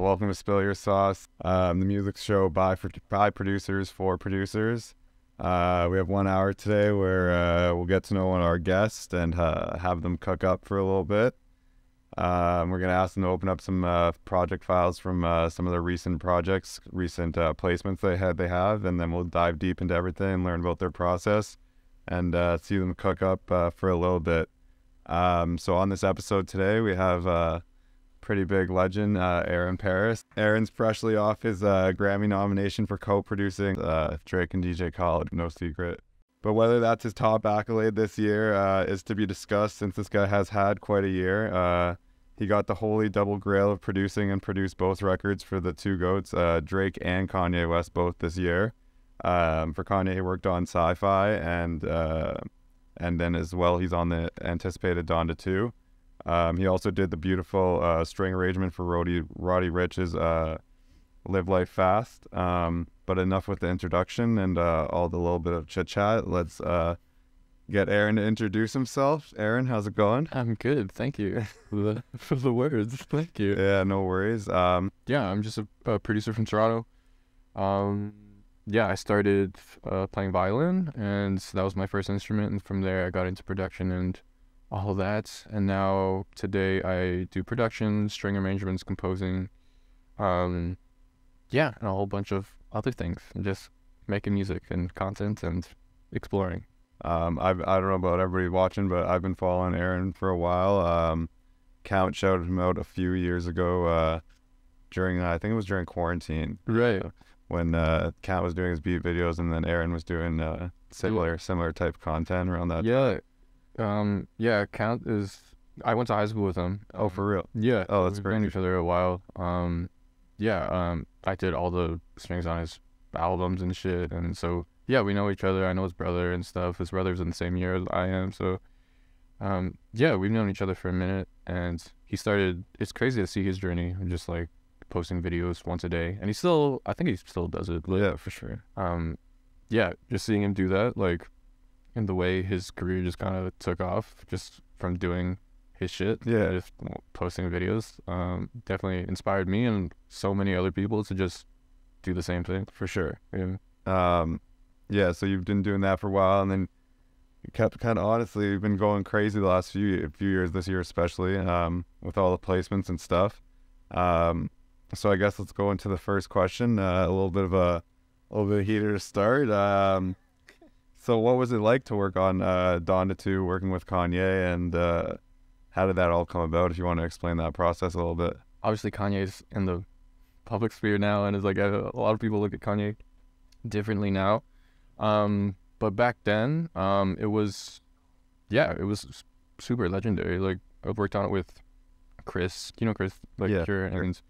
Welcome to Spill Your Sauce, the music show by producers for producers. We have 1 hour today where we'll get to know one of our guests and have them cook up for a little bit. We're going to ask them to open up some project files from some of their recent projects, recent placements they have, and then we'll dive deep into everything and learn about their process and see them cook up for a little bit. So on this episode today, we have pretty big legend, Aaron Paris. Aaron's freshly off his Grammy nomination for co-producing Drake and DJ Khaled, no secret. But whether that's his top accolade this year is to be discussed, since this guy has had quite a year. He got the holy double grail of producing and produced both records for the two GOATs, Drake and Kanye West, both this year. For Kanye, he worked on Sci-Fi, and then as well, he's on the anticipated Donda 2. He also did the beautiful string arrangement for Roddy Rich's Live Life Fast. But enough with the introduction and all the little bit of chit-chat. Let's get Aaron to introduce himself. Aaron, how's it going? I'm good, thank you for the words. Thank you. Yeah, no worries. Yeah, I'm just a producer from Toronto. Yeah, I started playing violin, and that was my first instrument, and from there I got into production and all of that, and now today I do production, string arrangements, composing, yeah, and a whole bunch of other things, and just making music and content and exploring. I don't know about everybody watching, but I've been following Aaron for a while. Kount shouted him out a few years ago during, I think it was during quarantine. Right. When Kount was doing his beat videos, and then Aaron was doing similar type content around that. Yeah. Yeah, Kount is, I went to high school with him. Oh, for real? Yeah. Oh, that's we've great. known each other a while. Yeah, I did all the strings on his albums and shit, and so, yeah, we know each other. I know his brother and stuff. His brother's in the same year as I am, so, yeah, we've known each other for a minute, and it's crazy to see his journey, just, like, posting videos once a day, and I think he still does it. Like, yeah, for sure. Yeah, just seeing him do that, like, and the way his career just kind of took off just from doing his shit, just posting videos, definitely inspired me and so many other people to just do the same thing. For sure. Yeah. Yeah, so you've been doing that for a while, and then you kept kind of, honestly, you've been going crazy the last few years, this year especially, with all the placements and stuff. So I guess let's go into the first question. A little bit of heater to start. So what was it like to work on Donda 2, working with Kanye, and how did that all come about, if you want to explain that process a little bit? Obviously, Kanye's in the public sphere now, and it's like a lot of people look at Kanye differently now. But back then, it was super legendary. Like, I worked on it with Chris, Chris, like, yeah, sure, and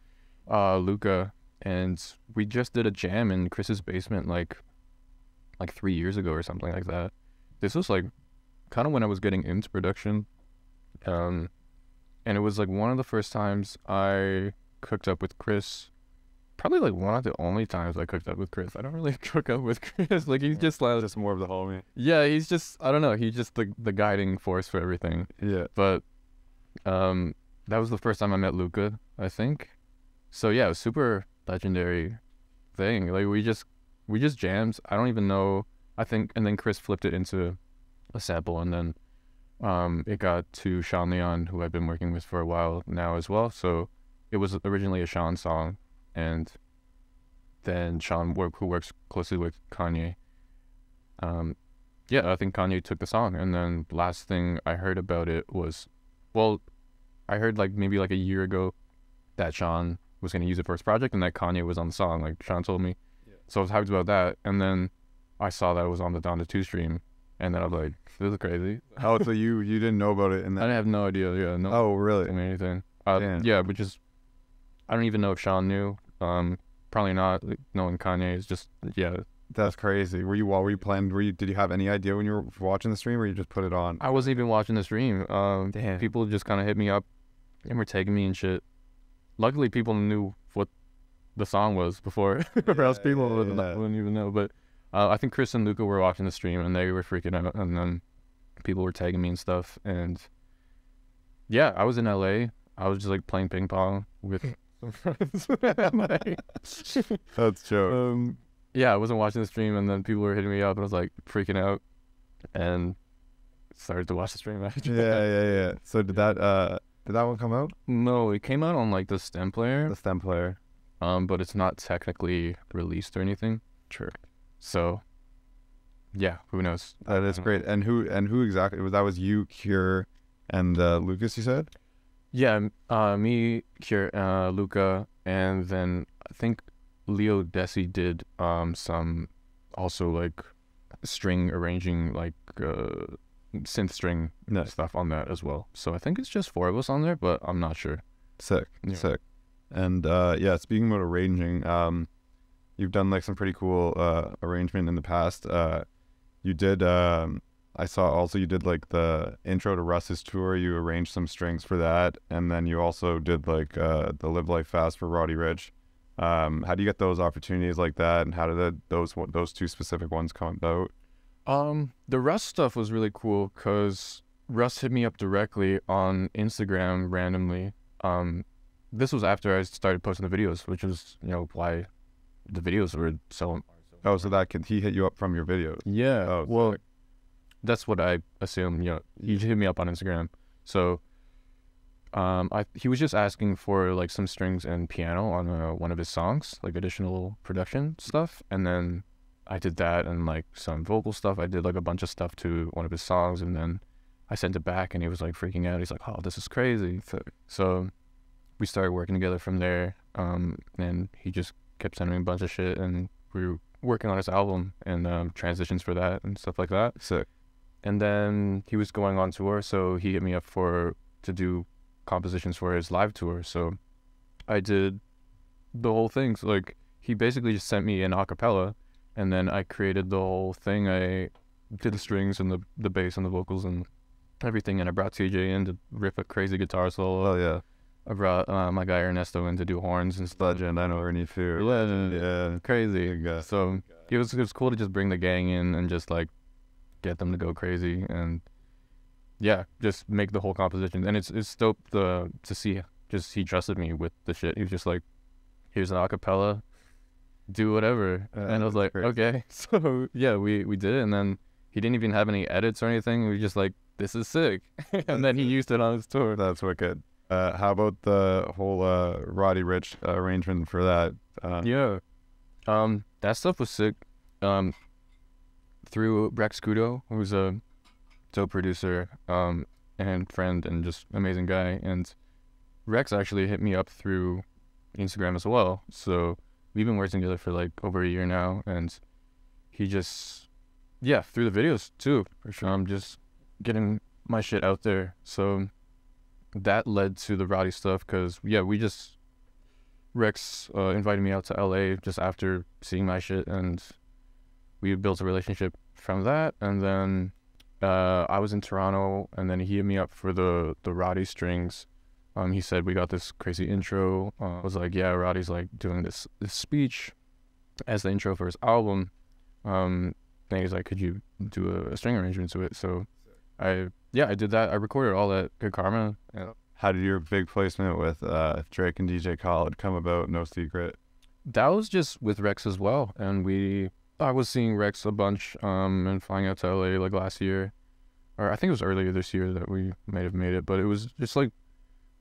Luca, and we just did a jam in Chris's basement, like 3 years ago or something like that. This was like kind of when I was getting into production, and it was like one of the first times I cooked up with Chris. Probably like one of the only times I cooked up with Chris. I don't really cook up with Chris. Like, he's just like, just more of the homie. Yeah, he's just, I don't know, he's just the guiding force for everything. Yeah. But that was the first time I met Luca, I think. So yeah, it was super legendary thing. Like, we just jammed. I don't even know, I think, and then Chris flipped it into a sample, and then it got to Sean Leon, who I've been working with for a while now as well. So it was originally a Sean song, and then Sean, who works closely with Kanye, yeah, I think Kanye took the song, and then last thing I heard about it was, well, I heard like maybe like a year ago that Sean was going to use it for his project, and that Kanye was on the song, like Sean told me. So I was hyped about that, and then I saw that it was on the Donda 2 stream, and then I was like, this is crazy. Oh, so you didn't know about it? I have no idea, yeah. No. Oh, really? Anything. Yeah, but just, I don't even know if Sean knew. Probably not, like, knowing Kanye is just, yeah. That's crazy. Did you have any idea when you were watching the stream, or you just put it on? I wasn't even watching the stream. Damn. People just kind of hit me up and were tagging me and shit. Luckily, people knew what the song was before, or else people wouldn't even know. But I think Chris and Luca were watching the stream, and they were freaking out, and then people were tagging me and stuff. And yeah, I was in LA. I was just like playing ping pong with some friends. Like, That's joke. yeah, I wasn't watching the stream, and then people were hitting me up, and I was like freaking out, and started to watch the stream after. Yeah. So did that one come out? No, it came out on like the stem player. The stem player. But it's not technically released or anything. Sure. So, yeah, who knows? That is great. And who exactly was that? Was you, Cure, and Lucas? You said. Yeah, me, Cure, Luca, and then I think Leo Desi did some also like string arranging, like synth string stuff on that as well. So I think it's just 4 of us on there, but I'm not sure. Sick. And yeah, speaking about arranging, you've done like some pretty cool arrangement in the past. You did I saw also you did like the intro to Russ's tour. You arranged some strings for that, and then you also did like the Live Life Fast for Roddy Rich. How do you get those opportunities like that, and how did those 2 specific ones come about? The Russ stuff was really cool because Russ hit me up directly on Instagram randomly. This was after I started posting the videos, which is, why the videos were so. Oh, so he hit you up from your videos? Yeah. Oh, well, that's what I assume. He hit me up on Instagram. So, he was just asking for like some strings and piano on one of his songs, like additional production stuff, and then I did that and like some vocal stuff. I did like a bunch of stuff to one of his songs, and then I sent it back, and he was like freaking out. He's like, "Oh, this is crazy." So we started working together from there. And he just kept sending me a bunch of shit, and we were working on his album and transitions for that and stuff like that. Sick. And then he was going on tour, so he hit me up to do compositions for his live tour. So I did the whole thing. So like he basically just sent me an acapella, and then I created the whole thing. I did the strings and the bass and the vocals and everything, and I brought TJ in to riff a crazy guitar solo. Oh yeah. I brought my guy Ernesto in to do horns and stuff. Legend. I know Ernie Fear. Yeah, crazy. So it was cool to just bring the gang in and just like get them to go crazy, and yeah, just make the whole composition. And it's dope to see. Just he trusted me with the shit. He was just like, "Here's an acapella, do whatever." And I was like, "Okay." So yeah, we did it, and then he didn't even have any edits or anything. We were just like, "This is sick," and then he used it on his tour. That's wicked. How about the whole Roddy Rich arrangement for that? Yeah, that stuff was sick. Through Brex Kudo, who's a dope producer and friend and just amazing guy, and Rex actually hit me up through Instagram as well. So we've been working together for like over a year now, and he just through the videos too, for sure. I'm just getting my shit out there. So that led to the Roddy stuff, because Rex invited me out to LA just after seeing my shit, and we built a relationship from that. And then I was in Toronto, and then he hit me up for the Roddy strings. He said, "We got this crazy intro." I was like, "Yeah, Roddy's like doing this speech as the intro for his album." Then he's like, "Could you do a string arrangement to it?" So I did that. I recorded all at Good Karma. Yeah. How did your big placement with Drake and DJ Khaled come about? No secret. That was just with Rex as well, and I was seeing Rex a bunch and flying out to LA like last year, or I think it was earlier this year that we might have made it. But it was just like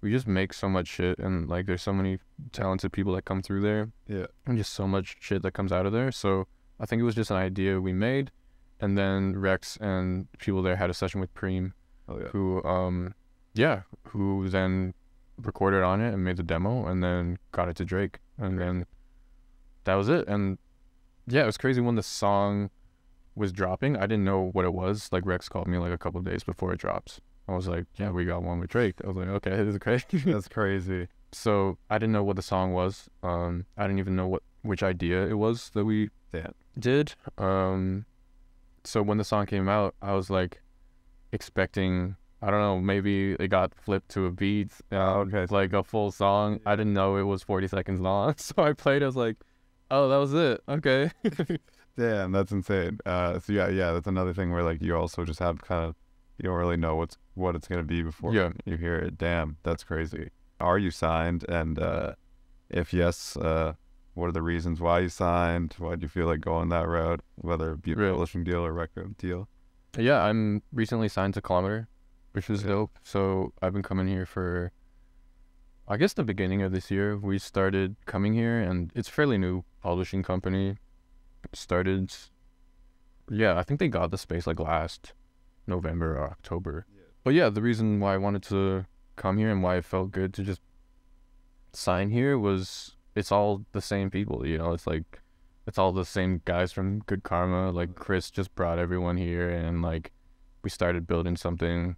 we just make so much shit, and like there's so many talented people that come through there. Yeah. And just so much shit that comes out of there. So I think it was just an idea we made, and then Rex and people there had a session with Preem, who then recorded on it and made the demo, and then got it to Drake, and then that was it. And yeah, it was crazy when the song was dropping. I didn't know what it was. Like Rex called me like a couple of days before it drops. I was like, "Yeah, we got one with Drake." I was like, "Okay, this is crazy." That's crazy. So I didn't know what the song was. I didn't even know which idea it was that we did. So when the song came out, I was like expecting, I don't know, maybe it got flipped to a beat, like a full song. I didn't know it was 40 seconds long. So I played, I was like, "Oh, that was it. Okay." Damn, that's insane. So yeah, that's another thing where like you also just have kind of, you don't really know what it's gonna be before you hear it. Damn, that's crazy. Are you signed? And If yes, what are the reasons why you signed? Why do you feel like going that route, whether it be a publishing deal or record deal? Yeah, I'm recently signed to Kilometer, which is dope. So I've been coming here for, I guess, the beginning of this year. We started coming here, and it's a fairly new publishing company. Started, yeah, I think they got the space like last November or October. Yeah. But yeah, the reason why I wanted to come here and why it felt good to just sign here was it's all the same people, you know. It's like it's all the same guys from Good Karma. Like Chris just brought everyone here, and like we started building something.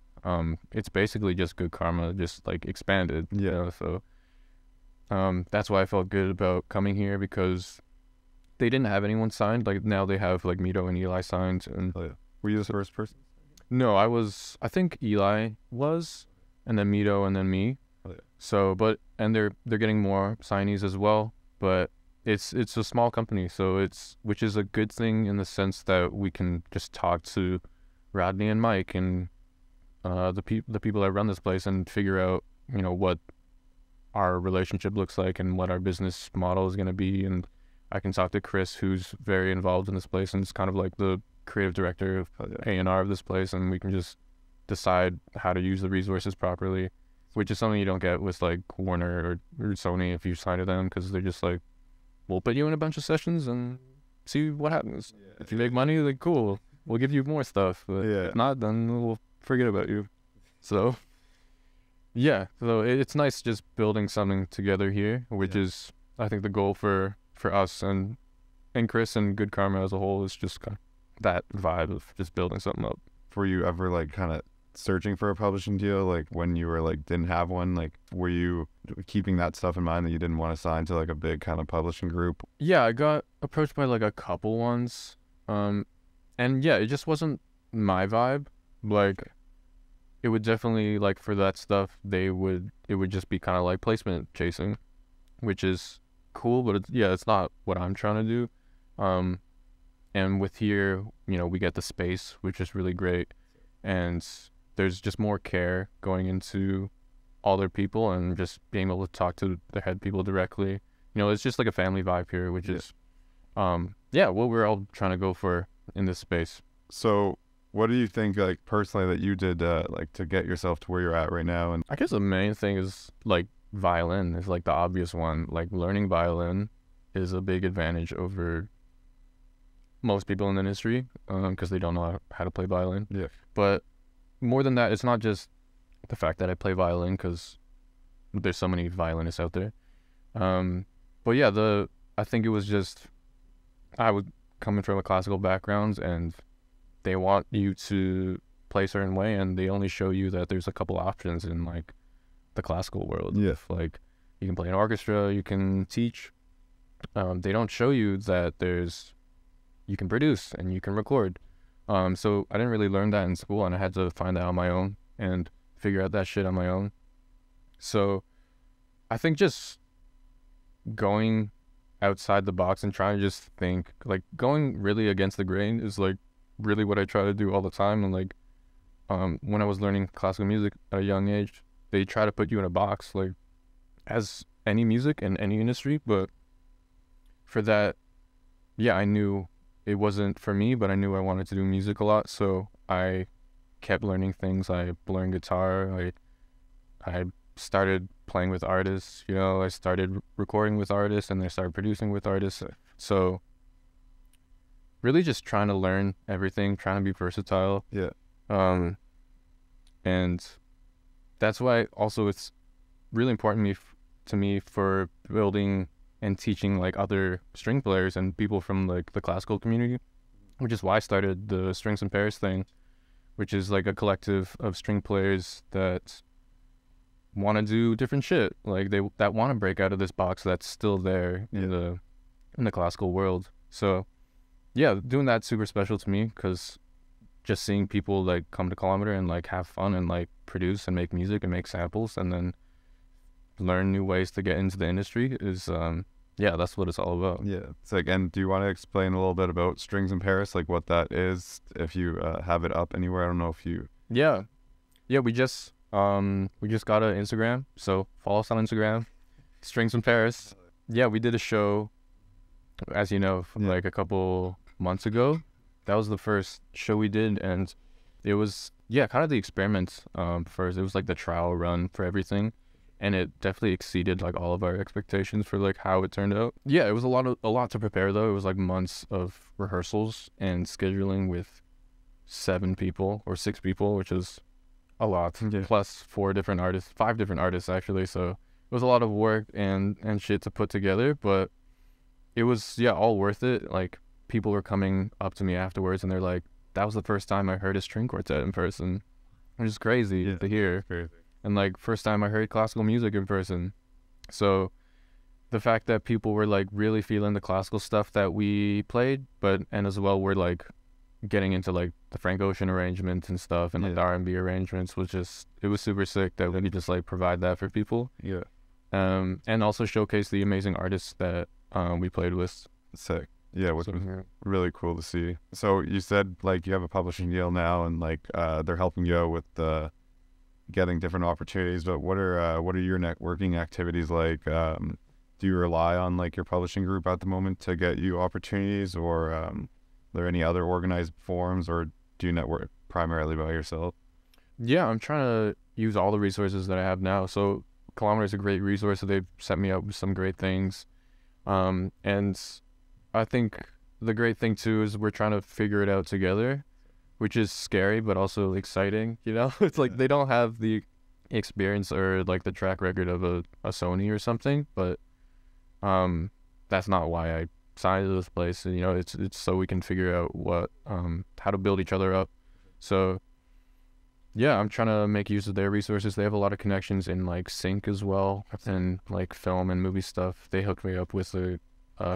It's basically just Good Karma, just like expanded. Yeah. You know? So that's why I felt good about coming here, because they didn't have anyone signed. Like now they have like Mito and Eli signed. And were you the first person? No, I think Eli was, and then Mito, and then me. So, and they're getting more signees as well, but it's a small company, so which is a good thing in the sense that we can just talk to Rodney and Mike and the people that run this place and figure out, you know, what our relationship looks like and what our business model is going to be. And I can talk to Chris, who's very involved in this place and is kind of like the creative director of A&R of this place, and we can just decide how to use the resources properly, which is something you don't get with like Warner or Sony if you sign to them, because they're just like, we'll put you in a bunch of sessions and see what happens. Yeah. If you make money, like cool, we'll give you more stuff. But if not, then we'll forget about you. So yeah, so it's nice just building something together here, which is I think the goal for us and Chris and Good Karma as a whole is just kind of that vibe of just building something up. Were you ever like kind of searching for a publishing deal, like when you were like didn't have one? Like were you keeping that stuff in mind that you didn't want to sign to like a big kind of publishing group? Yeah, I got approached by like a couple ones, and yeah, it just wasn't my vibe. Like it would definitely, like for that stuff, it would just be kind of like placement chasing, which is cool, but it's not what I'm trying to do. And with here, you know, we get the space, which is really great, and there's just more care going into all their people and just being able to talk to the head people directly. You know, it's just like a family vibe here, which is, what we're all trying to go for in this space. So what do you think, like personally, that you did like to get yourself to where you're at right now? And I guess the main thing is like violin is like the obvious one. Like learning violin is a big advantage over most people in the industry, because they don't know how to play violin. Yeah. But more than that, it's not just the fact that I play violin, because there's so many violinists out there. But yeah, I think it was just I was coming from a classical background, and they want you to play a certain way, and they only show you that there's a couple options in like the classical world. Yeah. Like you can play an orchestra, you can teach. They don't show you that you can produce and you can record. So I didn't really learn that in school, and I had to find that on my own and figure out that shit on my own. So I think just going outside the box and trying to just think, like going really against the grain is like really what I try to do all the time. And like when I was learning classical music at a young age, they try to put you in a box, like as any music in any industry. But for that, yeah, I knew it wasn't for me, but I knew I wanted to do music a lot, so I kept learning things. I learned guitar. I started playing with artists. You know, I started recording with artists, and I started producing with artists. So really, just trying to learn everything, trying to be versatile. Yeah. And that's why also it's really important to me for building and teaching like other string players and people from like the classical community, which is why I started the Strings in Paris thing, which is like a collective of string players that want to do different shit, like that want to break out of this box that's still there in the classical world. So yeah, doing that's super special to me, because just seeing people like come to Kilometer and like have fun and like produce and make music and make samples and then learn new ways to get into the industry is that's what it's all about. Yeah, it's like, and do you want to explain a little bit about Strings in Paris, like what that is, if you have it up anywhere? I don't know if you we just got an Instagram, so follow us on Instagram, Strings in Paris. yeah, we did a show, as you know, from like a couple months ago. That was the first show we did, and it was, yeah, kind of the experiment first. It was like the trial run for everything, and it definitely exceeded like all of our expectations for like how it turned out. Yeah, it was a lot to prepare though. It was like months of rehearsals and scheduling with 7 people or 6 people, which is a lot. Yeah. Plus 5 different artists actually. So it was a lot of work and shit to put together, but it was, yeah, all worth it. Like, people were coming up to me afterwards and they're like, that was the first time I heard a string quartet in person, which is crazy to hear. Crazy. And like, first time I heard classical music in person. So the fact that people were like really feeling the classical stuff that we played, and as well we're like getting into like the Frank Ocean arrangements and stuff, and like the R&B arrangements, was just, it was super sick that we could just like provide that for people. Yeah. And also showcase the amazing artists that we played with. Sick. Yeah, which was really cool to see. So you said like you have a publishing deal now, and like they're helping you out with getting different opportunities. But what are your networking activities like? Do you rely on like your publishing group at the moment to get you opportunities, or are there any other organized forums, or do you network primarily by yourself? Yeah, I'm trying to use all the resources that I have now. So Kilometer is a great resource. So they've set me up with some great things. And I think the great thing too is we're trying to figure it out together, which is scary but also exciting, you know? It's like they don't have the experience or like the track record of a Sony or something, but that's not why I signed to this place. And, you know, it's so we can figure out how to build each other up. So yeah, I'm trying to make use of their resources. They have a lot of connections in like sync as well, and like film and movie stuff. They hooked me up with a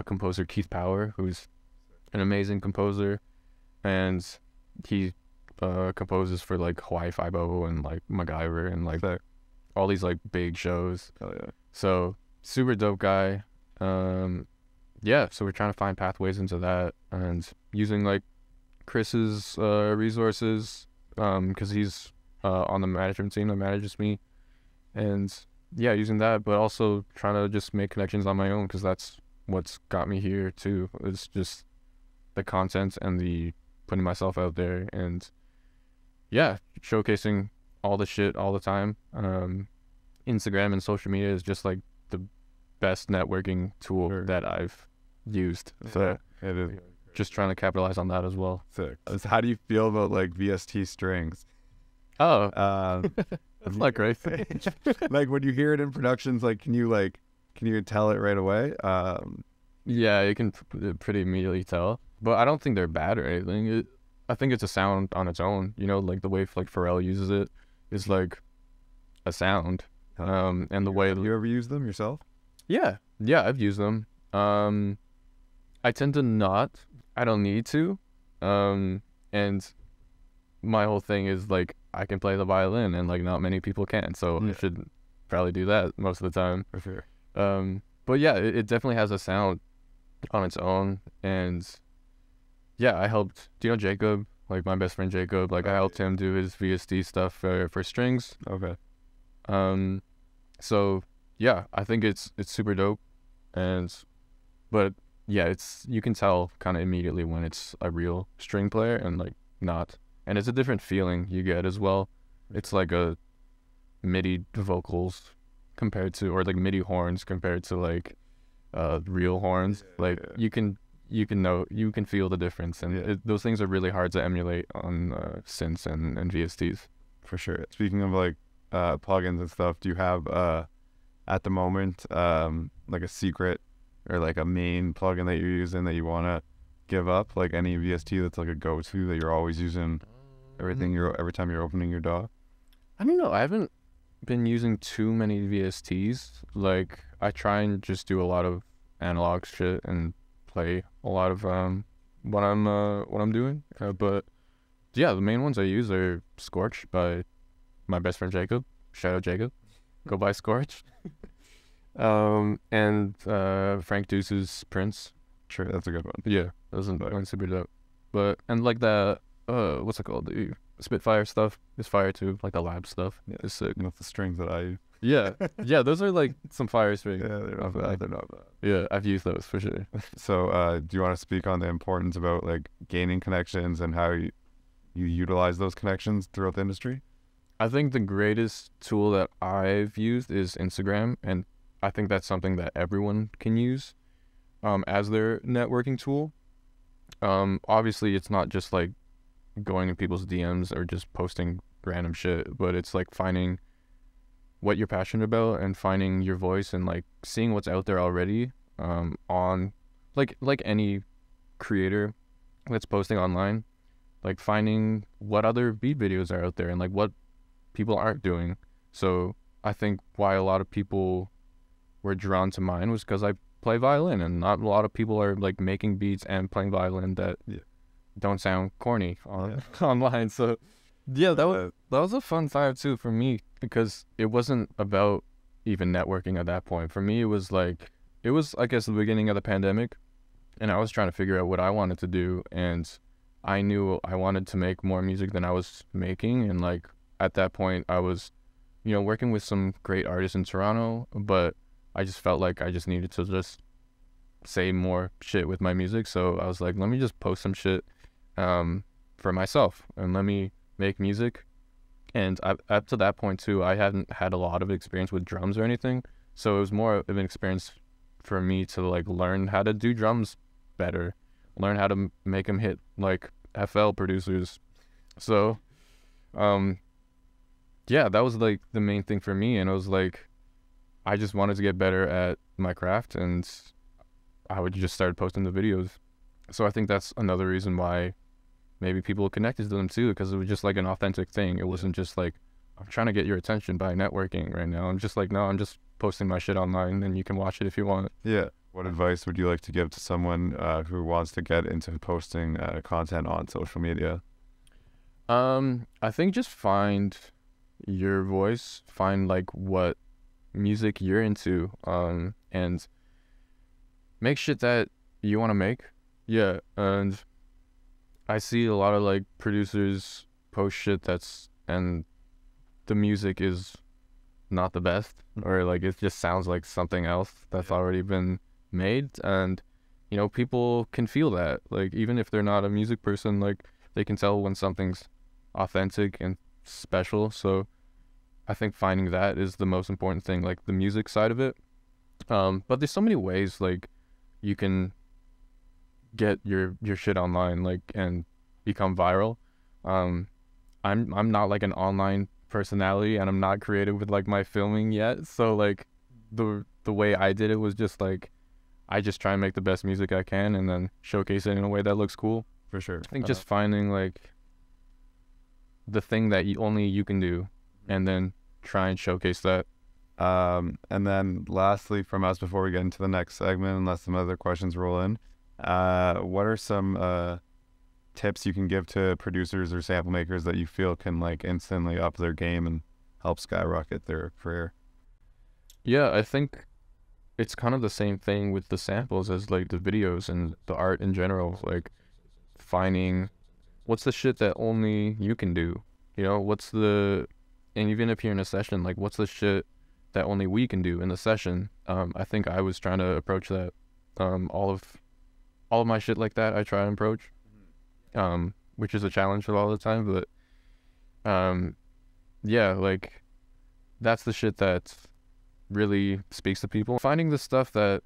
composer, Keith Power, who's an amazing composer, and he composes for like Hawaii Five-0 and like MacGyver and like all these like big shows. Oh yeah. So super dope guy. Yeah, so we're trying to find pathways into that and using like Chris's resources, because he's on the management team that manages me, and yeah, using that, but also trying to just make connections on my own, because that's what's got me here too. It's just the content and the putting myself out there, and yeah, showcasing all the shit all the time. Instagram and social media is just like the best networking tool that I've used. So it is. Just trying to capitalize on that as well. Sick. So how do you feel about like VST strings? Oh, that's not great. Like when you hear it in productions, like can you tell it right away? Yeah, you can pretty immediately tell, but I don't think they're bad or anything. I think it's a sound on its own. You know, like the way like Pharrell uses it is like a sound. And the way you ever use them yourself? Yeah, I've used them. I tend to not. I don't need to. And my whole thing is like I can play the violin, and like not many people can, so I should probably do that most of the time. For sure. But yeah, it definitely has a sound on its own, and yeah, I helped. Do you know Jacob? Like my best friend Jacob. Like I helped him do his VST stuff for strings. Okay. So yeah, I think it's super dope, but yeah, you can tell kind of immediately when it's a real string player and like not, and it's a different feeling you get as well. It's like a MIDI vocals compared to, or like MIDI horns compared to like real horns. Like you can feel the difference, and those things are really hard to emulate on synths and VSTs. For sure. Speaking of like plugins and stuff, do you have at the moment like a secret or like a main plugin that you're using that you want to give up, like any VST that's like a go-to that you're always using every time you're opening your DAW? I don't know. I haven't been using too many VSTs. Like I try and just do a lot of analog shit and play a lot of what I'm doing. But yeah, the main ones I use are Scorch by my best friend Jacob. Shout out Jacob. Go buy Scorch. And Frank Deuce's Prince. Sure, that's a good one. Yeah, those one's super dope. But and like the what's it called? The Spitfire stuff is fire too. Like the lab stuff. Yeah, is sick. With the strings that I use. Yeah, yeah, those are like some fire strings. Yeah, they're not bad. They're not bad. Yeah, I've used those for sure. So, do you want to speak on the importance about like gaining connections and how you utilize those connections throughout the industry? I think the greatest tool that I've used is Instagram, and I think that's something that everyone can use as their networking tool. Obviously, it's not just like going in people's DMs or just posting random shit, but it's like finding what you're passionate about and finding your voice and like seeing what's out there already on like any creator that's posting online, like finding what other beat videos are out there and like what people aren't doing. So I think why a lot of people were drawn to mine was because I play violin, and not a lot of people are like making beats and playing violin that don't sound corny on online. So yeah, that was a fun time too for me, because it wasn't about even networking at that point. For me, it was I guess the beginning of the pandemic, and I was trying to figure out what I wanted to do, and I knew I wanted to make more music than I was making, and like at that point I was, working with some great artists in Toronto, but I just felt like I just needed to just say more shit with my music. So I was like, let me just post some shit for myself and let me make music. And up to that point too, I hadn't had a lot of experience with drums or anything, so it was more of an experience for me to like learn how to do drums better, learn how to make them hit like FL producers. So yeah, that was like the main thing for me, and it was like I just wanted to get better at my craft, and I would just start posting the videos. So I think that's another reason why maybe people connected to them too, because it was just like an authentic thing. It wasn't just like, I'm trying to get your attention by networking right now. I'm just like, no, I'm just posting my shit online and you can watch it if you want. Yeah. What advice would you like to give to someone who wants to get into posting content on social media? I think just find your voice, find like what music you're into, and make shit that you want to make. Yeah, and I see a lot of like producers post shit and the music is not the best, or like it just sounds like something else that's already been made, and people can feel that, like even if they're not a music person, like they can tell when something's authentic and special. So I think finding that is the most important thing, like the music side of it. But there's so many ways like you can get your shit online, like, and become viral. I'm not like an online personality, and I'm not creative with like my filming yet. So like the way I did it was just like I just try and make the best music I can and then showcase it in a way that looks cool. For sure. I think just finding like the thing that only you can do, and then try and showcase that. And then lastly from us, before we get into the next segment, unless some other questions roll in, what are some tips you can give to producers or sample makers that you feel can like instantly up their game and help skyrocket their career? Yeah, I think it's kind of the same thing with the samples as like the videos and the art in general. Like finding what's the shit that only you can do, and even if you're in a session, like what's the shit that only we can do in the session. I think I was trying to approach that. All of my shit like that I try and approach, which is a challenge a lot of the time, but yeah, like that's the shit that really speaks to people. Finding the stuff that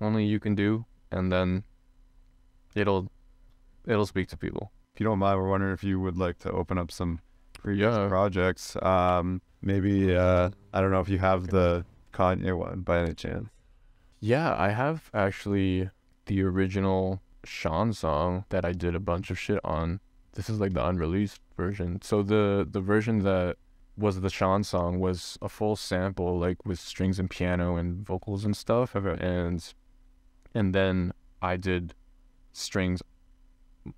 only you can do, and then it'll speak to people. If you don't mind, we're wondering if you would like to open up some previous projects. Maybe I don't know if you have the Kanye one by any chance. Yeah, I have actually the original Sean song that I did a bunch of shit on. This is like the unreleased version. So the version that was the Sean song was a full sample, like with strings and piano and vocals and stuff. Okay. And then I did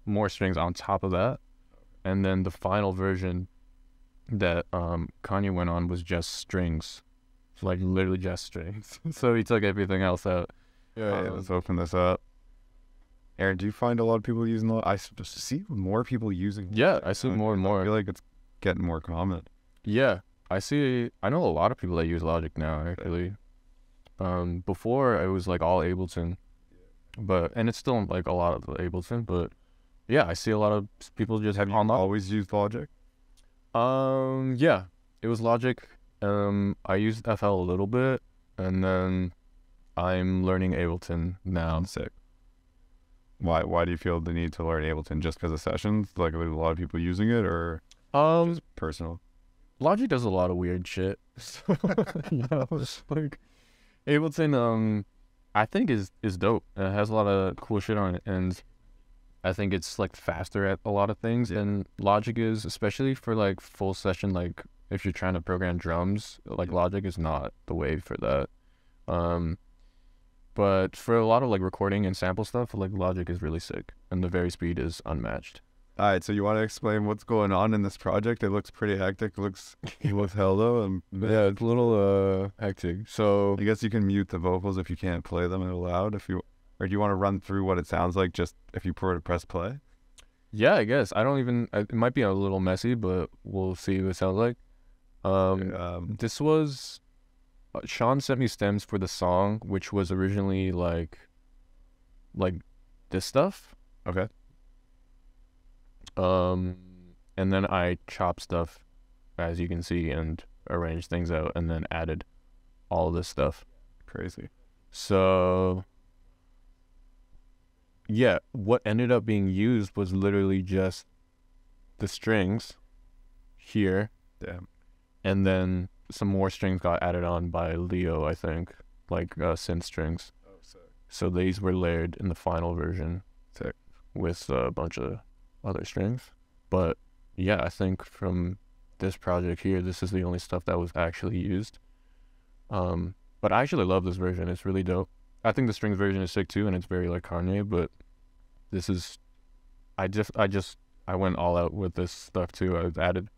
more strings on top of that. And then the final version that Kanye went on was just strings. Like literally just strings. So he took everything else out. Yeah, let's open this up. Aaron, do you find a lot of people using the... I see more people using... Yeah, I see more and more. I feel like it's getting more common. Yeah, I know a lot of people that use Logic now, actually. Before it was like all Ableton, and it's still like a lot of Ableton, but yeah, I see a lot of people just Have you always used Logic? Yeah, it was Logic. I used FL a little bit, and then I'm learning Ableton now. Sick. Why do you feel the need to learn Ableton? Just because of sessions? Like, there's a lot of people using it, or just personal? Logic does a lot of weird shit. So, like Ableton, I think is dope. It has a lot of cool shit on it, and I think it's like faster at a lot of things. And Logic is, especially for like full session, like if you're trying to program drums, like Logic is not the way for that. But for a lot of like recording and sample stuff, like Logic is really sick, and the very speed is unmatched. All right, so you want to explain what's going on in this project? It looks pretty hectic. It looks hell though. Yeah, it's a little hectic. So I guess you can mute the vocals if you can't play them out loud. Or do you want to run through what it sounds like just if you were to press play? Yeah, I guess. It might be a little messy, but we'll see what it sounds like. This was Sean sent me stems for the song, which was originally like this stuff. Okay. And then I chopped stuff, as you can see, and arranged things out, and then added all this stuff. Crazy. So yeah, what ended up being used was literally just the strings here. Damn. And then some more strings got added on by Leo, I think, like synth strings. Oh, sick. So these were layered in the final version. Sick. With a bunch of other strings. But yeah, I think from this project here, this is the only stuff that was actually used. But I actually love this version. It's really dope. I think the strings version is sick too, and it's very like Kanye, but this is, I went all out with this stuff too. I added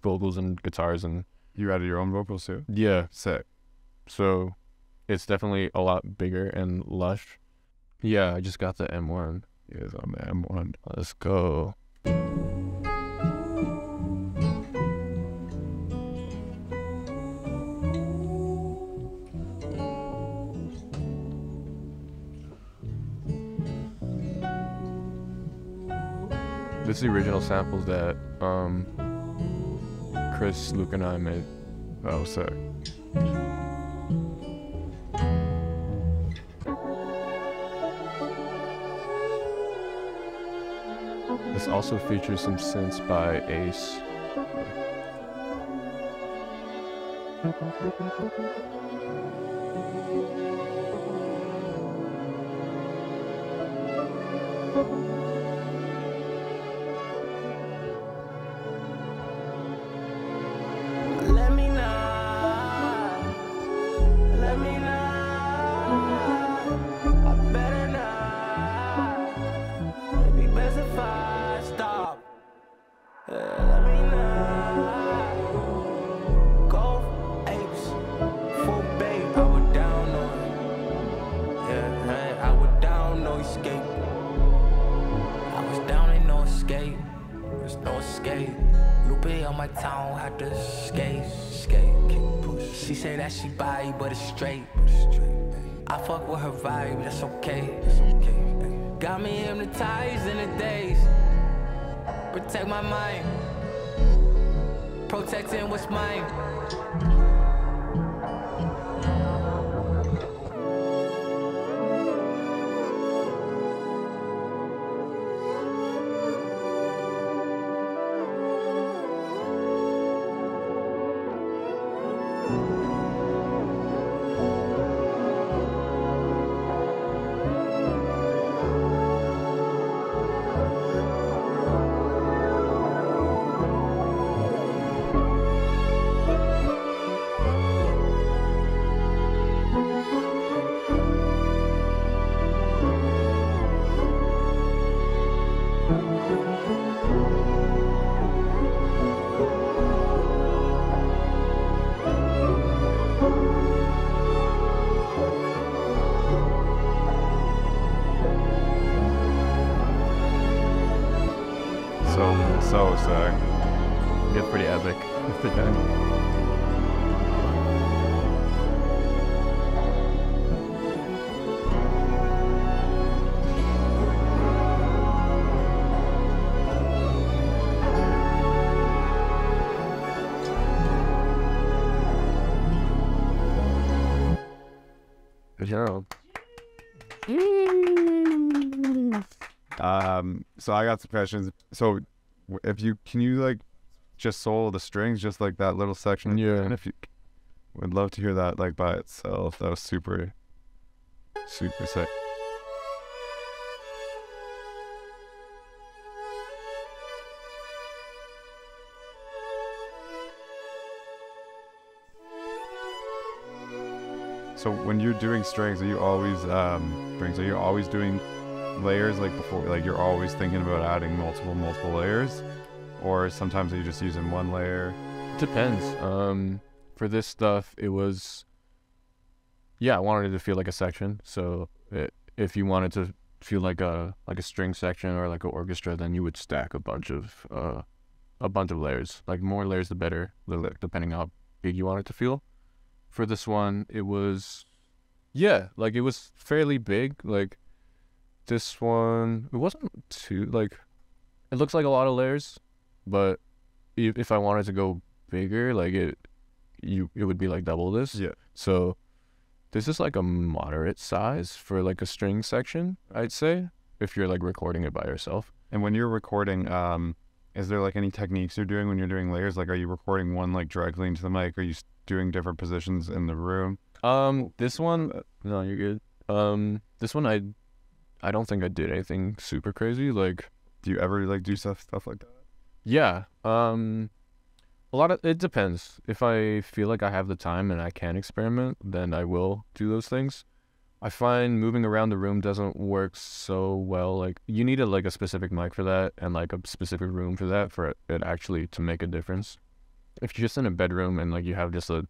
vocals and guitars, and you added your own vocals too? Yeah. Sick. So it's definitely a lot bigger and lush. Yeah, I just got the M1. Yes, on the M1. Let's go. This is the original samples that Chris, Luke, and I made. Oh, sick. This also features some synths by Ace. She say that she bi, but it's straight. I fuck with her vibe, that's okay. Got me hypnotized in the days. Protect my mind, protecting what's mine. So sick. It gets pretty epic. Yeah. So I got some questions. So can you like just solo the strings, just like that little section? Yeah. And if you would love to hear that like by itself, that was super sick. So when you're doing strings, are you always doing layers like before, like you're always thinking about adding multiple layers, or sometimes are you just using one layer? Depends. For this stuff, it was, I wanted it to feel like a section. So if you wanted to feel like a string section or like an orchestra, then you would stack a bunch of layers. Like more layers, the better, depending how big you want it to feel. For this one, it was, like it was fairly big. Like this one, it wasn't too, like, it looks like a lot of layers, but if I wanted to go bigger, like it would be like double this. Yeah. So this is like a moderate size for like a string section, I'd say, if you're like recording it by yourself. And when you're recording, is there like any techniques you're doing when you're doing layers? Like, are you recording one like directly into the mic? Are you doing different positions in the room? This one, no, you're good. This one, I don't think I did anything super crazy. Like, do you ever like do stuff like that? Yeah. A lot of it depends. If I feel like I have the time and I can experiment, then I will do those things. I find moving around the room doesn't work so well. Like, you need a specific mic for that and like a specific room for that for it actually to make a difference. If you're just in a bedroom and like you have just a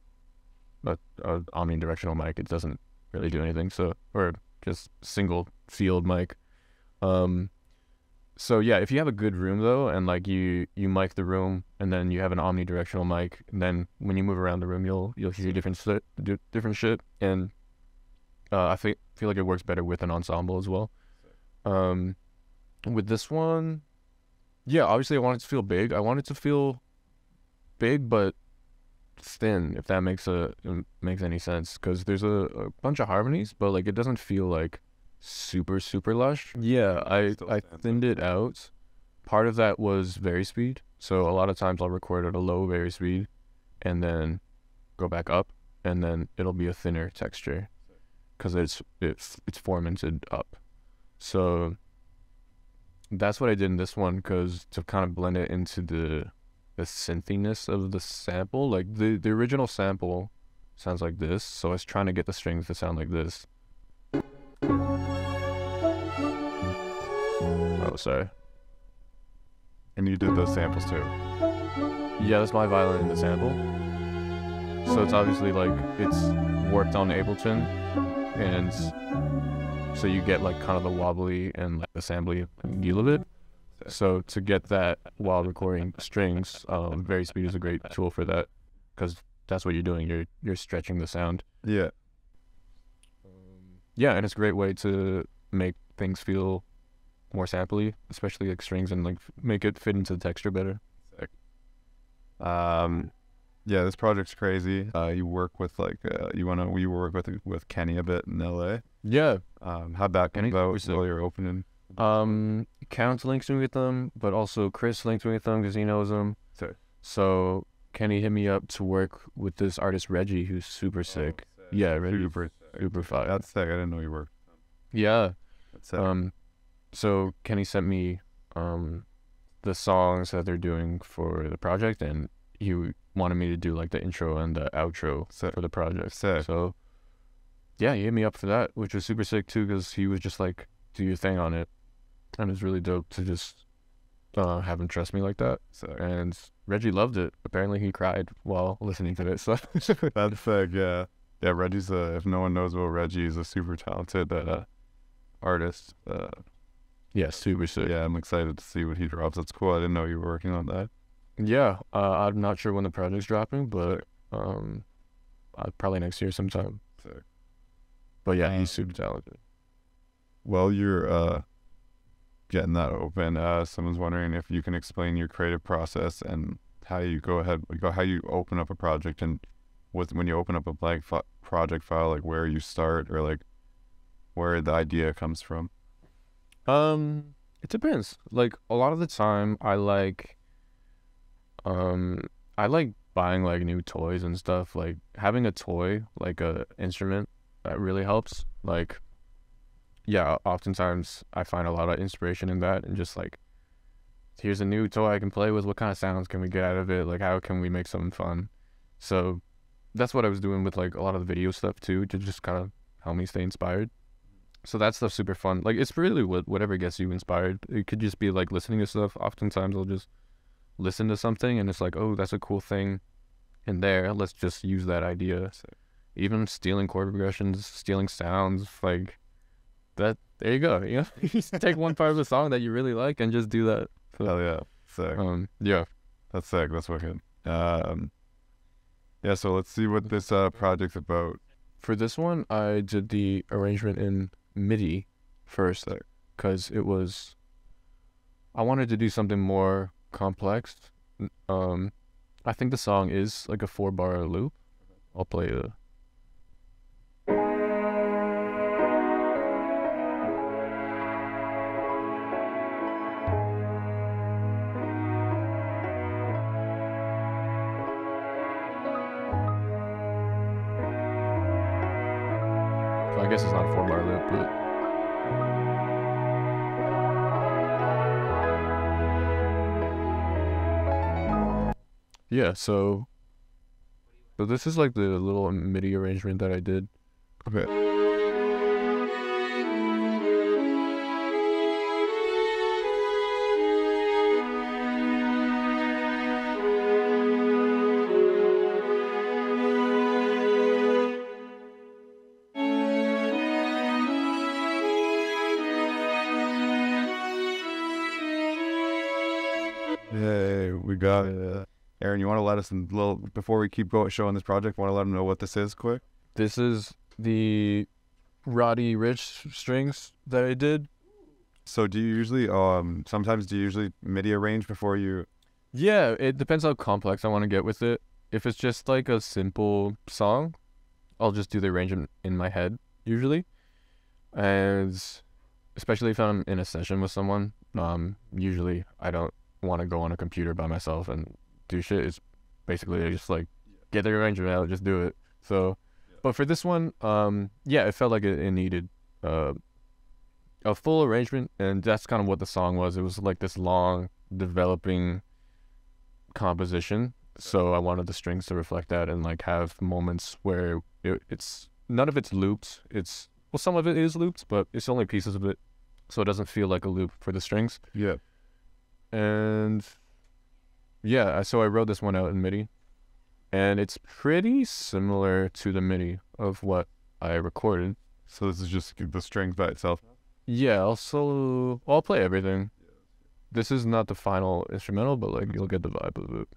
omnidirectional mic, it doesn't really do anything. So, or just single field mic. So yeah, if you have a good room though, and like you mic the room, and then you have an omnidirectional mic, and then when you move around the room, you'll hear different shit, and I feel like it works better with an ensemble as well. With this one, obviously I want it to feel big. I want it to feel big but thin, if that makes any sense, because there's a bunch of harmonies, but like it doesn't feel like super lush. I thinned it out. Part of that was very speed, so a lot of times I'll record at a low very speed and then go back up, and then it'll be a thinner texture because it's formatted up. So that's what I did in this one, because to kind of blend it into the synthiness of the sample. Like the original sample sounds like this, so I was trying to get the strings to sound like this. Oh, sorry. And you did those samples too? Yeah, that's my violin in the sample. So it's obviously like it's worked on Ableton, and so you get like kind of the wobbly and like assembly feel of it. So to get that while recording strings, very speed is a great tool for that, because that's what you're doing. You're stretching the sound. Yeah. And it's a great way to make things feel more sampley, especially like strings, and like make it fit into the texture better. Sick. This project's kray. You work with like you work with Kenny a bit in LA. Yeah. How'd that come about while you're opening? Kount links me with them, but also Chris links me with them because he knows them. So Kenny hit me up to work with this artist Ricch, who's super sick. Yeah, Ricch, super fire. That's sick. I didn't know you worked. Yeah. That's sick. So Kenny sent me the songs that they're doing for the project, and he wanted me to do like the intro and the outro for the project. Sick. So yeah, he hit me up for that, which was super sick too, because he was just like, do your thing on it. And it's really dope to just have him trust me like that. Sick. And Ricch loved it. Apparently he cried while listening to it. So that's sick. Yeah, Reggie's if no one knows about Reggie, he's a super talented artist. Yeah, super sick. Yeah, I'm excited to see what he drops. That's cool. I didn't know you were working on that. Yeah, I'm not sure when the project's dropping, but probably next year sometime. Sick. But yeah, he's super talented. While you're getting that open, someone's wondering if you can explain your creative process and how you how you open up a project and when you open up a blank project file, like where you start or like where the idea comes from? It depends. Like a lot of the time, I like buying like new toys and stuff. Like having a toy, like a instrument, that really helps. Like, yeah, oftentimes I find a lot of inspiration in that, and just like, here's a new toy I can play with. What kind of sounds can we get out of it? Like, how can we make something fun? So that's what I was doing with like a lot of the video stuff too, to just kind of help me stay inspired. So that stuff's super fun. Like, it's really whatever gets you inspired. It could just be like listening to stuff. Oftentimes I'll just listen to something and it's like, oh, that's a cool thing in there. Let's just use that idea. So even stealing chord progressions, stealing sounds, like that. There you go. You know, you just take one part of the song that you really like and just do that. So, Hell yeah, sick. Yeah, That's sick. That's wicked. Yeah. So let's see what this project's about. for this one, I did the arrangement in MIDI first, because I wanted to do something more complex. I think the song is like a 4-bar loop. I'll play it. So I guess it's not a 4-bar loop, but yeah, so this is like the little MIDI arrangement that I did. Okay. Yay, we got it. Aaron, you want to let us in a little, before we keep showing this project, want to let them know what this is quick? This is the Roddy Rich strings that I did. So do you usually, sometimes do you usually MIDI arrange before you? Yeah, it depends how complex I want to get with it. If it's just like a simple song, I'll just do the arrangement in my head, usually. And especially if I'm in a session with someone, usually I don't want to go on a computer by myself and do shit. It's basically just like get the arrangement out, just do it. So, but for this one, yeah, it felt like it needed a full arrangement, and that's kind of what the song was. It was like this long developing composition. So I wanted the strings to reflect that and like have moments where it's none of it's looped. Well, some of it is looped, but it's only pieces of it, so it doesn't feel like a loop for the strings. Yeah. And yeah, so I wrote this one out in MIDI, and it's pretty similar to the MIDI of what I recorded. So this is just the strings by itself? Yeah, I'll play everything. This is not the final instrumental, but like you'll get the vibe of it.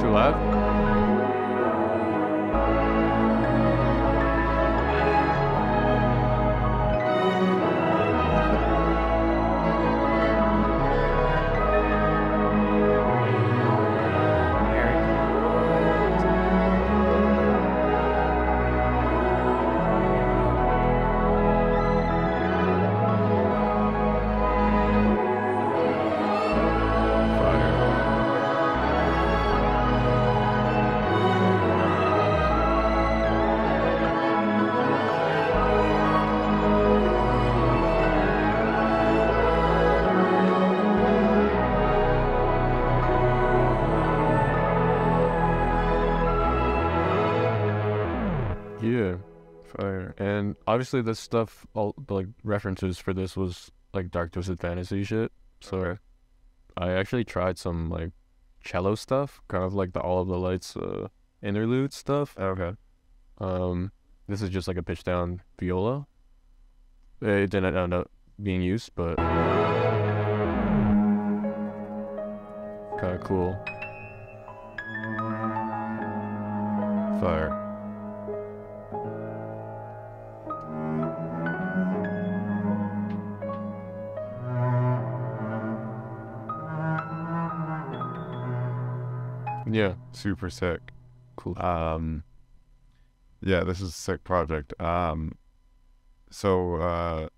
Too loud? Yeah, fire. And obviously this stuff, all the like references for this was like dark twisted fantasy shit. So I actually tried some like cello stuff, kind of like the All of the Lights interlude stuff. Okay. This is just like a pitch down viola. It didn't end up being used, but kind of cool. Fire. Yeah. Super sick. Cool. Yeah, this is a sick project. So I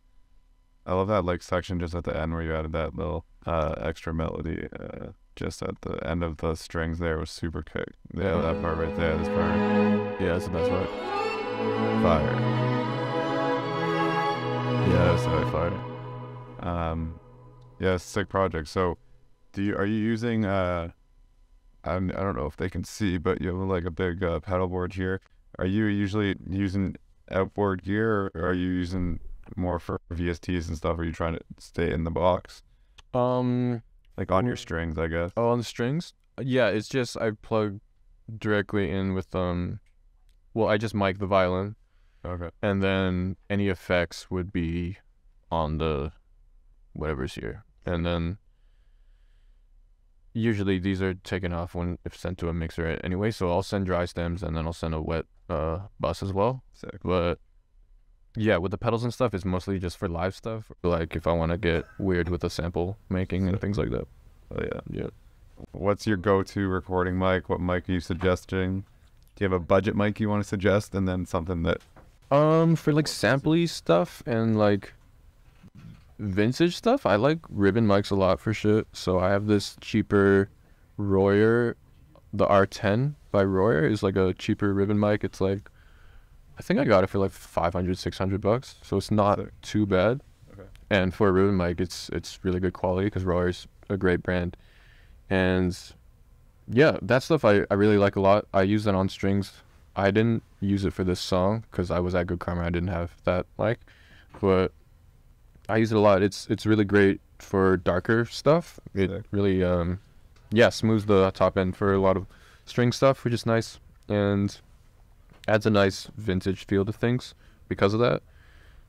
love that like section just at the end where you added that little extra melody just at the end of the strings there was super kick. Yeah, that part right there, this part. Yeah, that's the best part. Fire. Yeah, that's really fire. Yeah, sick project. So are you using I don't know if they can see, but you have like a big pedal board here. Are you usually using outboard gear, or are you using more for VSTs and stuff? Are you trying to stay in the box? Like on your strings, I guess. Oh, on the strings? Yeah, it's just I plug directly in with well, I just mic the violin. Okay. And then any effects would be on the whatever's here. And then usually these are taken off if sent to a mixer anyway, so I'll send dry stems and then I'll send a wet bus as well. Sick. But yeah, with the pedals and stuff, it's mostly just for live stuff. Like if I want to get weird with the sample making and things like that. Oh yeah. Yeah. What's your go-to recording mic? What mic are you suggesting? Do you have a budget mic you want to suggest, and then something that for like sampley stuff and like vintage stuff, I like ribbon mics a lot for shit. So I have this cheaper Royer, the R10 by Royer is like a cheaper ribbon mic. It's like, I think I got it for like $500-$600, so it's not too bad. Okay. And for a ribbon mic, it's really good quality because Royer's a great brand. And yeah, that stuff I really like a lot. I use that on strings. I didn't use it for this song because I was at Good Karma. I didn't have that mic, but I use it a lot. It's really great for darker stuff. It really smooths the top end for a lot of string stuff, which is nice, and adds a nice vintage feel to things because of that.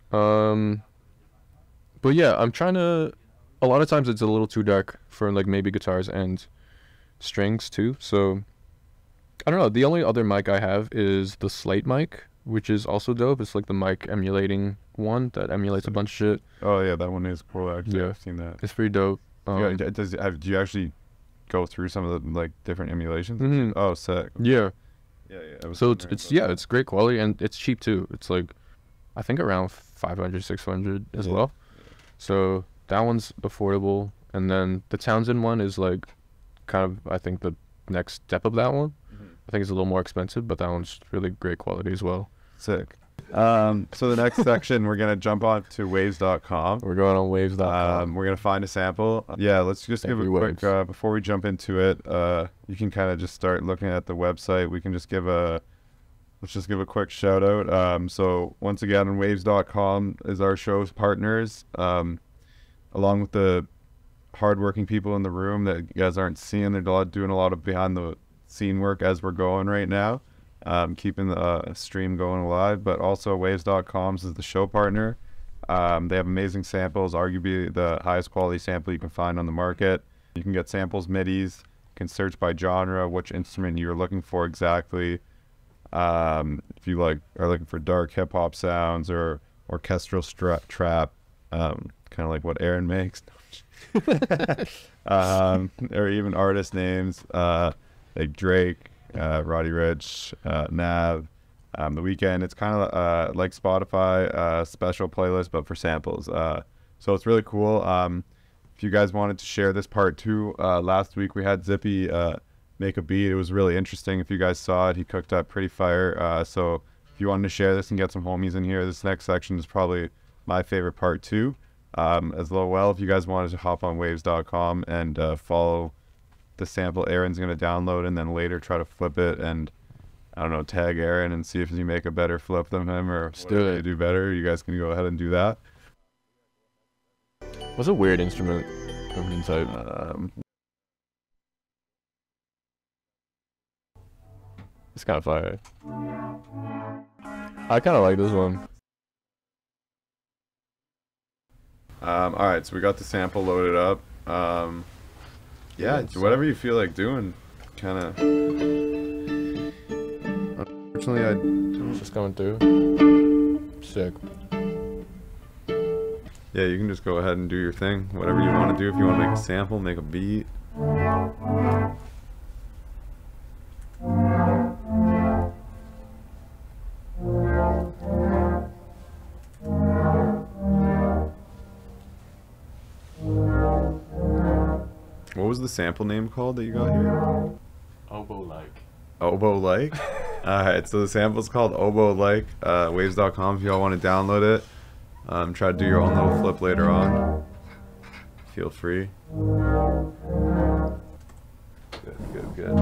But yeah, I'm trying to, a lot of times it's a little too dark for like maybe guitars and strings too. So I don't know. The only other mic I have is the Slate mic, which is also dope. It's like the mic emulating one that emulates a bunch of shit. Oh yeah, that one is cool actually. Yeah, I've seen that. It's pretty dope. Do you actually go through some of the like different emulations? Mm-hmm. Oh, sick. Yeah. Yeah. So it's great quality and it's cheap too. It's like I think around 500, 600 as well. Yeah. So that one's affordable, and then the Townsend one is like kind of I think the next step of that one. Mm-hmm. I think it's a little more expensive, but that one's really great quality as well. Sick. So the next section we're gonna jump on to waves.com. We're going on waves.com. We're gonna find a sample. Yeah, let's just give a quick before we jump into it. You can kind of just start looking at the website. We can just let's just give a quick shout out. So once again, waves.com is our show's partners, along with the hardworking people in the room that you guys aren't seeing. They're doing a lot of behind the scene work as we're going right now. Keeping the stream going alive, but also waves.com is the show partner. They have amazing samples, arguably the highest quality sample you can find on the market. You can get samples, midis, you can search by genre, which instrument you're looking for exactly. If you are looking for dark hip hop sounds or orchestral trap, kind of like what Aaron makes, or even artist names like Drake, Roddy Rich, Nav, The Weeknd. It's kind of like Spotify special playlist, but for samples. So it's really cool. If you guys wanted to share this part too, last week we had Zippy make a beat. It was really interesting. If you guys saw it, he cooked up pretty fire. So if you wanted to share this and get some homies in here, this next section is probably my favorite part too. As well, if you guys wanted to hop on waves.com and follow the sample Aaron's going to download, and then later try to flip it and, I don't know, tag Aaron and see if you make a better flip than him, or you do better. You guys can go ahead and do that. What's a weird instrument of any type? It's kind of fire. I kind of like this one. Alright, so we got the sample loaded up. Yeah, whatever you feel like doing, kind of. Unfortunately, It's just going through. Sick. Yeah, you can just go ahead and do your thing. Whatever you want to do. If you want to make a sample, make a beat. What was the sample name called that you got here? Oboe-like. Oboe-like? Alright, so the sample's called Oboe-like. Waves.com if y'all want to download it. Try to do your own little flip later on. Feel free. Good.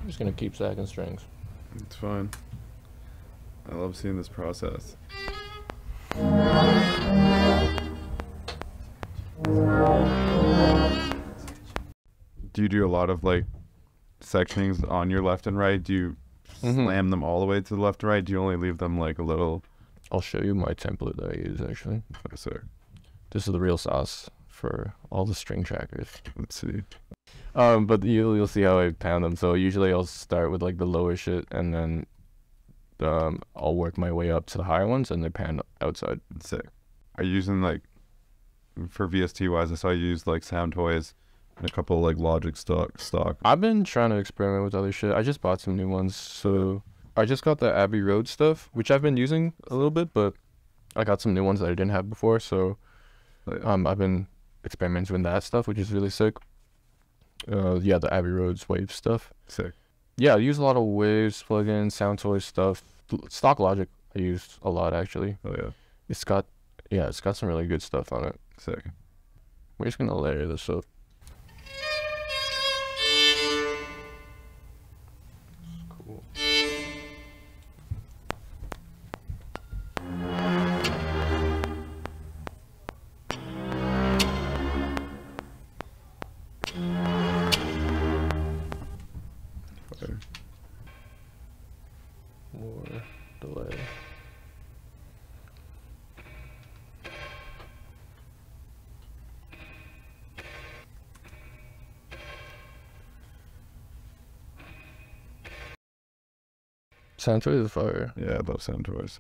Just gonna keep stacking strings. It's fine. I love seeing this process. Do you do a lot of like sectionings on your left and right? Do you slam them all the way to the left and right? Do you only leave them like a little? I'll show you my template that I use actually. Oh, sorry. This is the real sauce for all the string trackers. Let's see. But you'll see how I pound them. So usually I'll start with like the lower shit, and then I'll work my way up to the higher ones, and they pan outside. Sick. Are you using like for VST wise? I saw you use like Sound Toys and a couple like Logic stock. I've been trying to experiment with other shit. I just bought some new ones. So I just got the Abbey Road stuff, which I've been using a little bit, but I got some new ones that I didn't have before. So I've been experimenting with that stuff, which is really sick. Yeah, the Abbey Road's wave stuff. Sick. Yeah, I use a lot of waves, plugins, Sound Toys stuff. Stock Logic I use a lot actually. Oh yeah. It's got some really good stuff on it. Sick. We're just gonna layer this up. Cool. More delay. Sound Toys is fire. Yeah, I love Sound Toys.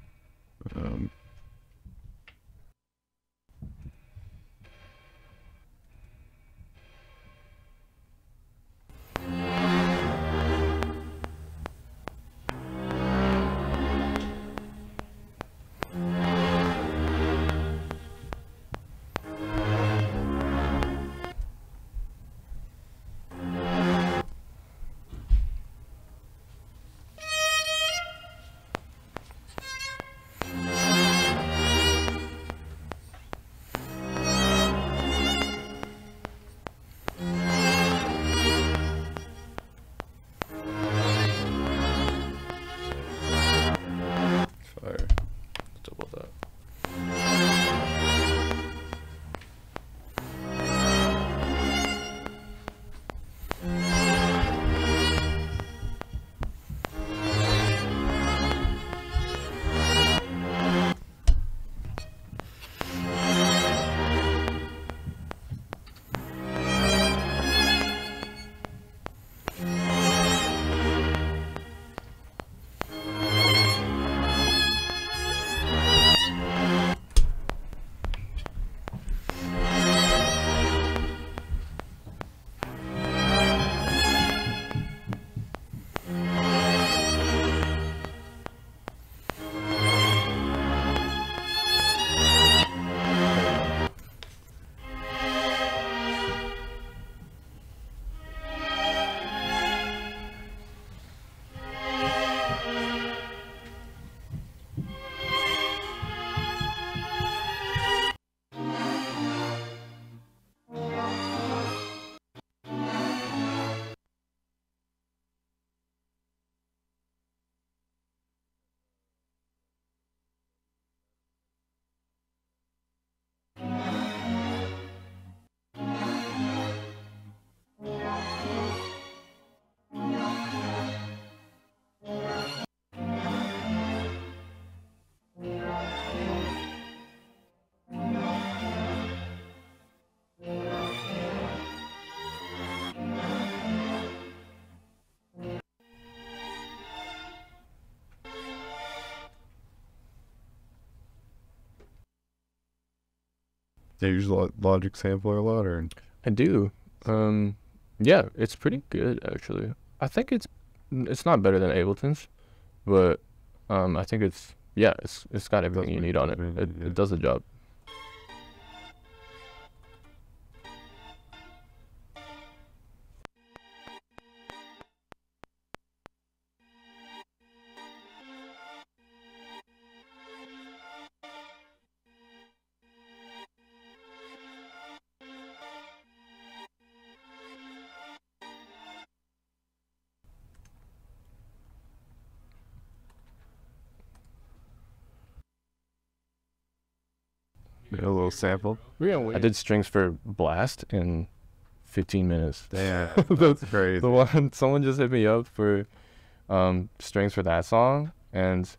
Do you use Logic sampler a lot, or? I do. Yeah, it's pretty good actually. I think it's not better than Ableton's, but I think it's got everything you need on it. It does the job. A little sample. I did strings for Blast in 15 minutes. Damn, that's crazy. The one someone just hit me up for strings for that song, and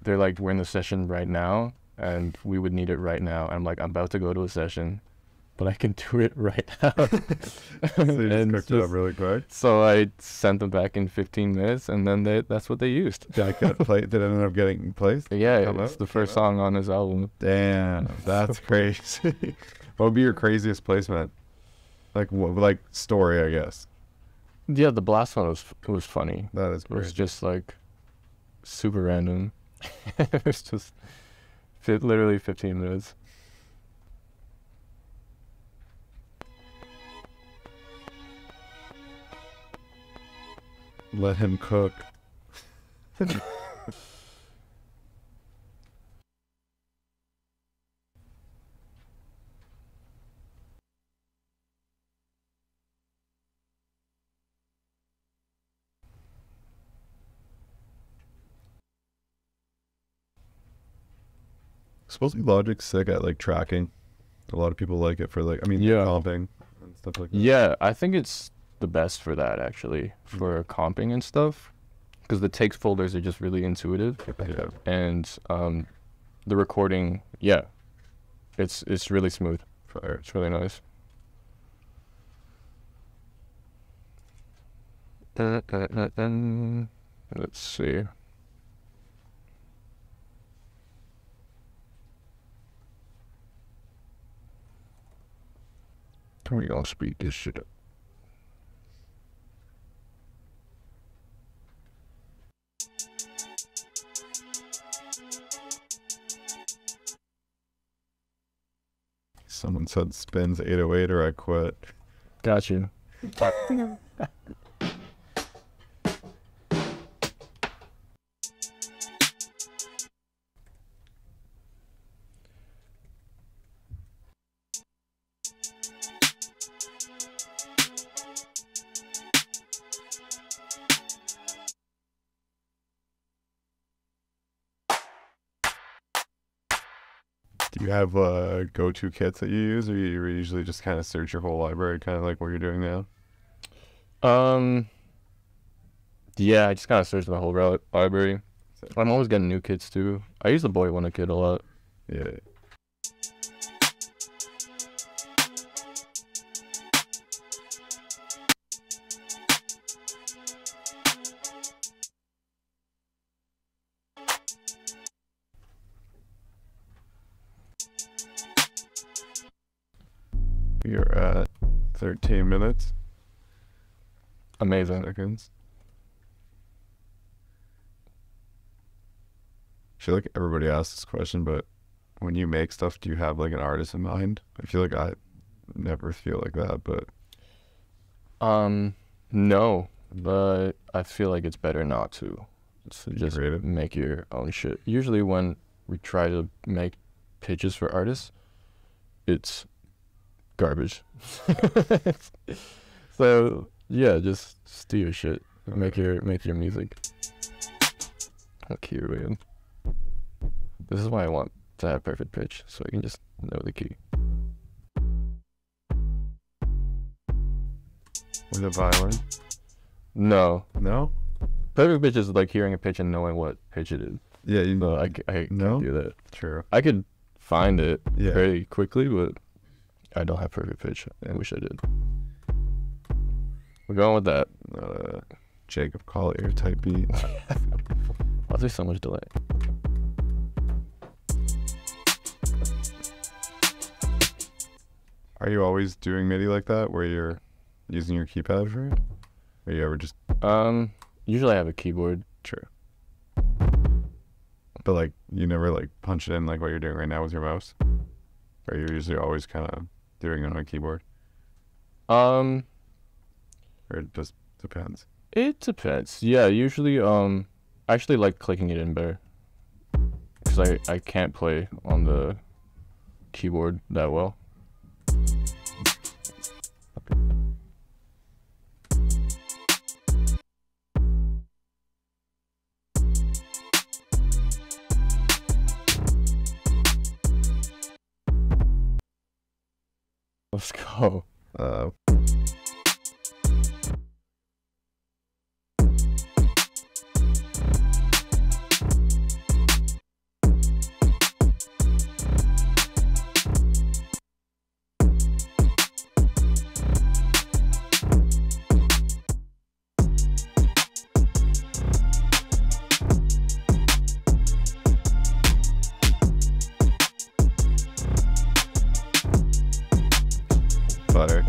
they're like, we're in the session right now, and we would need it right now. And I'm like, I'm about to go to a session, but I can do it right now. So you just cooked it up really quick. So I sent them back in 15 minutes, and then that's what they used. Did it end up getting placed? Yeah, it's the first song on his album. Damn, that's crazy. What would be your craziest placement? Like story, I guess. Yeah, the Blast one was funny. That is It was crazy. just like super random. It was just literally 15 minutes. Let him cook. Supposedly Logic's sick at like tracking. A lot of people like it for comping and stuff like that. Yeah, I think it's the best for that actually, for comping and stuff, because the takes folders are just really intuitive. Yeah. And the recording, it's really smooth. Fire. It's really nice. Let's see. We gonna speed this shit up. Someone said spins 808 or I quit. Got you. Do you have go-to kits that you use, or you usually just kind of search your whole library, kind of like what you're doing now? Yeah, I just kind of searched my whole library. I'm always getting new kits too. I use the Boy Wonder kit a lot. Yeah. You're at 13 minutes. Amazing. Seconds. I feel like everybody asks this question, but when you make stuff, do you have like an artist in mind? I feel like I never feel like that, but no, but I feel like it's better not to. So just creative. make your own shit. Usually when we try to make pitches for artists, it's garbage. So yeah, just do your shit. Make your music. Okay, man. This is why I want to have perfect pitch, so I can just know the key. With a violin? No. No? Perfect pitch is like hearing a pitch and knowing what pitch it is. Yeah, you So I No? can't do that. True. I could find it Yeah. very quickly, but I don't have perfect pitch. I wish I did. We're going with that. Jacob Collier type beat. Why is there so much delay? Are you always doing MIDI like that, where you're using your keypad for it? Or you ever just... Usually I have a keyboard. True. But like, you never like punch it in like what you're doing right now with your mouse? Or you're usually always kind of doing it on a keyboard? Or it just depends? It depends. Yeah, usually, I actually like clicking it in better. Because I can't play on the keyboard that well. Let's go. Butter.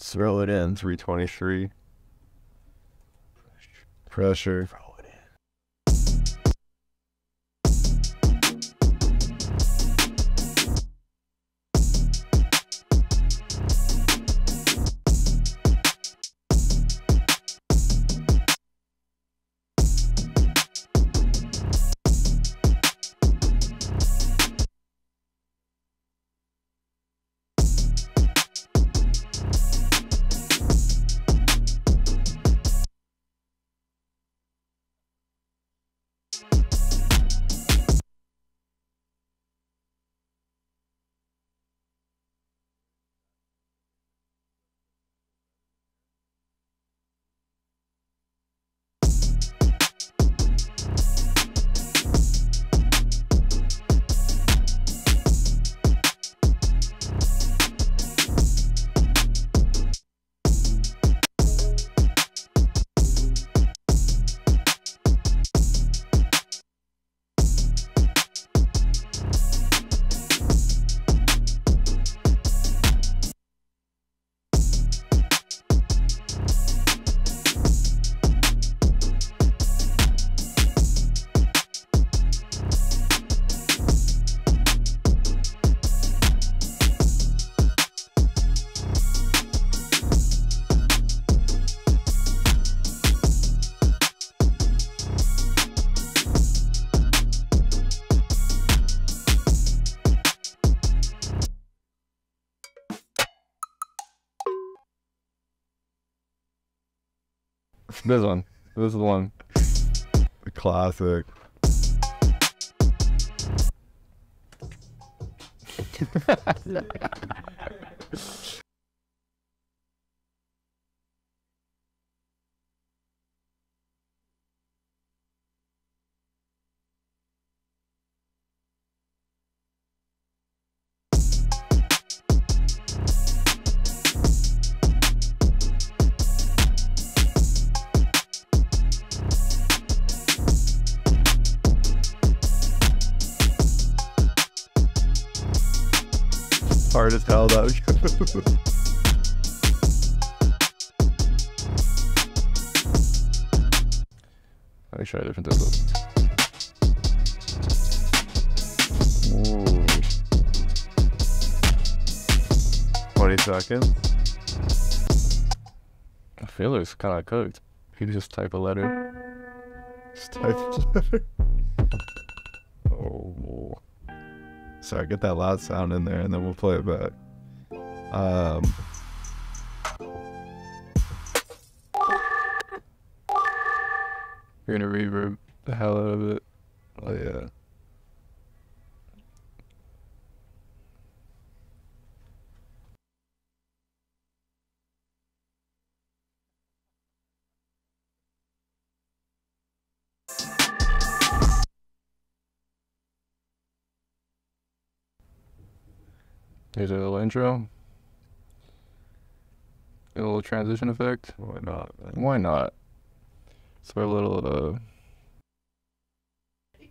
Throw it in. 323. Pressure. Throw it in. This one. This is the one. The classic. Hard as hell that was. Let me try a different tempo. Ooh. seconds. I feel it's kind of cooked. You just type a letter. Just type the letter. Oh. Sorry, get that loud sound in there and then we'll play it back. You're gonna reverb the hell out of it. Oh yeah. Here's a little intro. A little transition effect. Why not, man? Why not? So a little,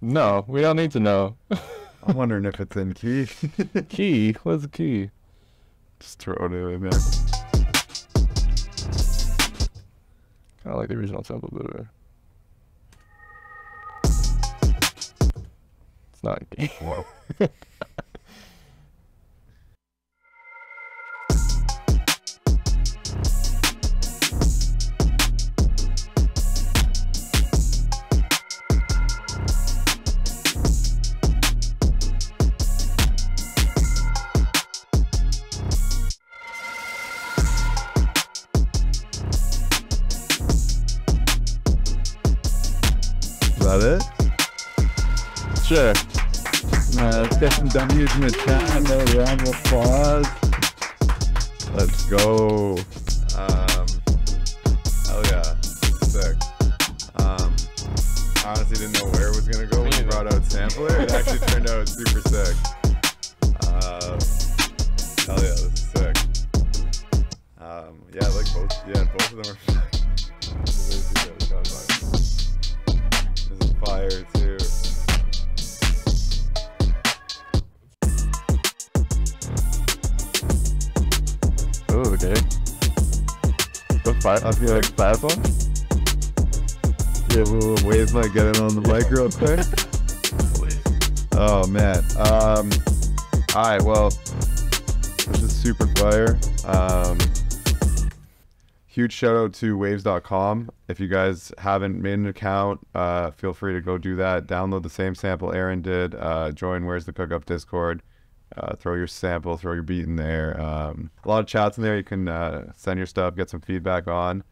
No, we don't need to know. I'm wondering if it's in key. Key? What's the key? Just throw it in there. Kind of like the original tempo better. It's not in key. Whoa. Is that it? Sure. Let's get some W's in the chat. Another round of applause. Let's go. Hell yeah. Sick. Honestly didn't know where it was gonna go when you brought out sampler. It actually turned out super sick. Hell yeah, this is sick. Yeah, like both of them are This is fire too. Oh, okay. The fire. I feel like fast one. Yeah, we'll wave like get it on the mic real quick. Oh man. Alright, well, this is super fire. Huge shout out to waves.com. If you guys haven't made an account, feel free to go do that. Download the same sample Aaron did. Join Where's the Cook Up Discord. Throw your sample, throw your beat in there. A lot of chats in there. You can send your stuff, get some feedback on.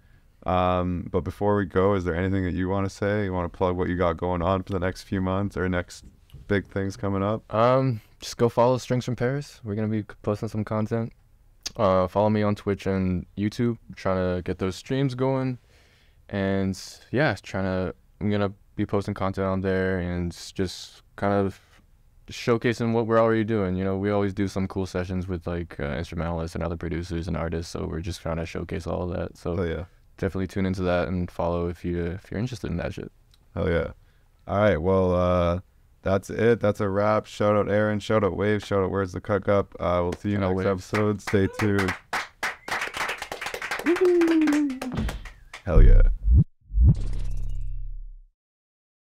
But before we go, is there anything that you want to say? You want to plug what you got going on for the next few months or next big things coming up? Just go follow Strings from Paris. We're gonna be posting some content. Follow me on Twitch and YouTube. Trying to get those streams going, and yeah, I'm gonna be posting content on there and just kind of showcasing what we're already doing. You know, we always do some cool sessions with like instrumentalists and other producers and artists, so we're just trying to showcase all of that. So yeah, definitely tune into that and follow if you're interested in that shit. Hell yeah. All right, well, that's it. That's a wrap. Shout out Aaron, shout out Wave, shout out Where's the Cook Up. We'll see you next episode. Stay tuned. Hell yeah.